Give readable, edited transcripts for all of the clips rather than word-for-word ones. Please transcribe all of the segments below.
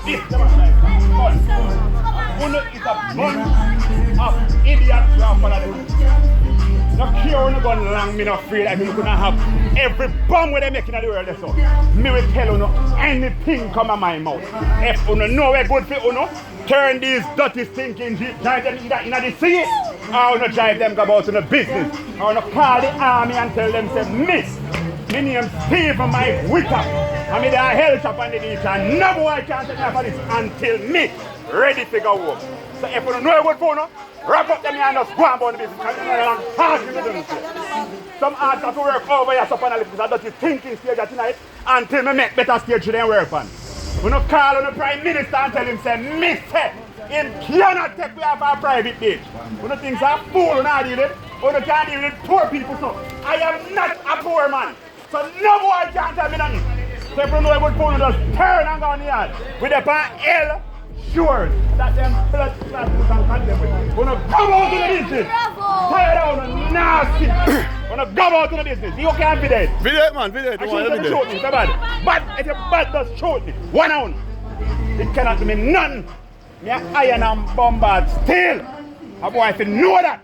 this bunch is a bunch of idiots who are follow the no care when you go long, me not afraid that you gonna have every bomb where they making in the world so. Me will tell you no anything come out my mouth. If you know where good for you, turn these dirty thinking drive them either in the sea or you drive them go about in the business. Or you call the army and tell them say miss. Me name Steve from my wicker. I mean, there are hell shop on the beach and no boy can take me for this until me ready to go home. So if you don't know what for, wrap up them and just go on about the business because you're not hard to do this. Some arts have to work over here so because I don't thinking stage tonight until me make better stage than work on. We don't call on the Prime Minister and tell him, say, Mr. Him cannot take me off our private beach. We don't think so fool not deal with it. We don't can't deal with poor people so. I am not a poor man. So no boy can't tell me nothing. So if you know what phone just turn and go on the yard with a pan L sure that them blood clots can condemn with. When you come out to the business, tear down and nasty. When you come out to the business, you can't be there. Video man, video. I shoot you shoot me, so bad. But if you bad just shoot me, one on. It cannot be none. Me iron and bombard still. A boy if you know that.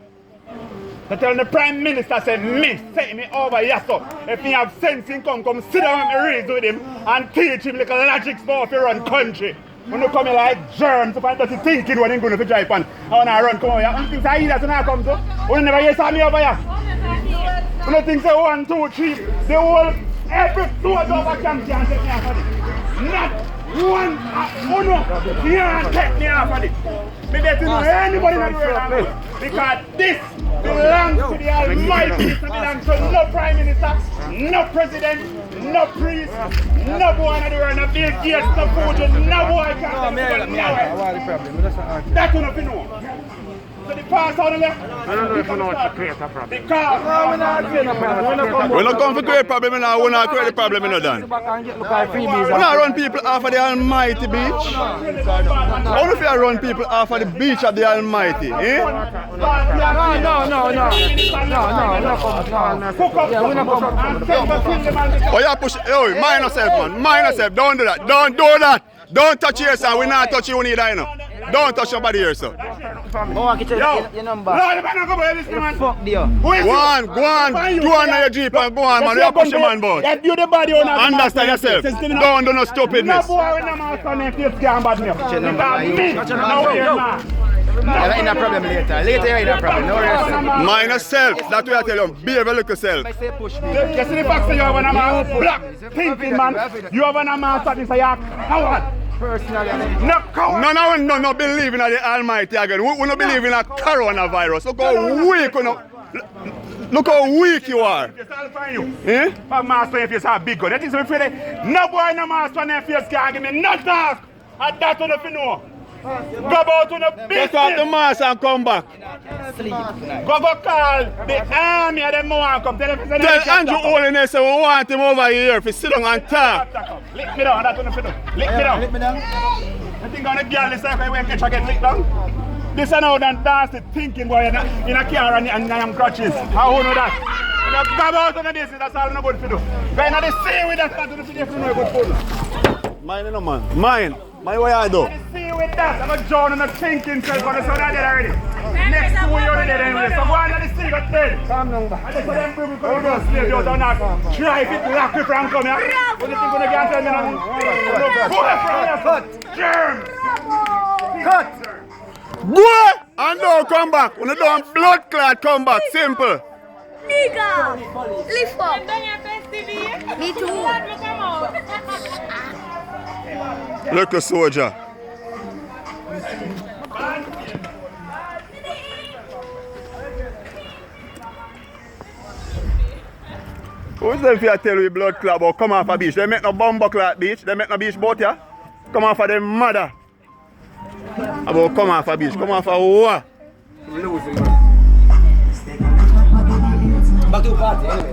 So tell the Prime Minister say me, take me over here so. If he have sense in come sit down and raise with him and teach him like a logic for if he run country. When you come here like germs, if I don't thinking when I'm going to drive and I want to run come over here. And things I hear that when I come to. When you never hear me over here. When you think say 1, 2, 3, the whole every soldier over camp can take me off of it. Not one can't take me off of it. Me better to know anybody in the world because this belongs to the Almighty. It belongs to no Prime Minister, no President, no priest, no boy in the world, no Bill Gates, no Putin, no boy can't take me. That's what you know. So the pass on the left. I don't know if you know what to create a problem. Because We're not come for create problem now, we're not create the problem in done. We're not run people off of the Almighty beach. How do you run people off of the beach of the Almighty? Eh? Oh yeah, push oh, mind yourself man, mind yourself, don't do that, don't do that. Don't touch here sir, we not touch you neither you know. Don't touch nobody here sir. Oh, I can tell your number. Fuck deal. Go on your jeep and go on man, you push your man boss. You the body owner. Understand yourself, don't do no stupidness. No boy when the man son if you scam bad You're in a problem later. Later you're in a problem. No rest. Mind yourself, that's what I tell you, behave a little self. I say push me. You see the fact that you have a man black thinking man, you have a man that is a coward. Personally, No coward. No believe in the Almighty again. We don't believe in a coronavirus. Look how weak you know. Look how weak you are. Eh? A master if you have a big gun. That is what I'm afraid. No boy no master if you can give me no talk. And that's what you know. Go about to the business. Take off the mask and come back. Go call the army and them want come. Tell Andrew Holiness we want him over here if he sit down and talk. Lick me down, that's what I'm doing. Lick me down. I think on the girl this time when catch I get licked down. This is now than dance the thinking boy in a car and I am crutches. How you know that? You go out on the business, that's all I'm good to do. Go in the sea with that start to the city if you know good food. Mine no man. Mine what I do. See with that, I'm going to join on the thinking self on the sun I did already. Next 2 years already anyway. So go on to the sea, got dead. Calm down. And that's what them people come to slave you out and not drive it, lock it from come here. What do you think when they can't tell me nothing? Go from here. Cut. Germs. Cut. Boy! And don't come back. When you don't blood clot come back. Simple. Nigga, lift up. Me too. Look a soldier. Who's them if you tell we blood clot about come off a beach? They make no bomber clot beach. They make no beach boat here. Come off of them mother. About come off a beach. Come off a what? Back to the party anyway.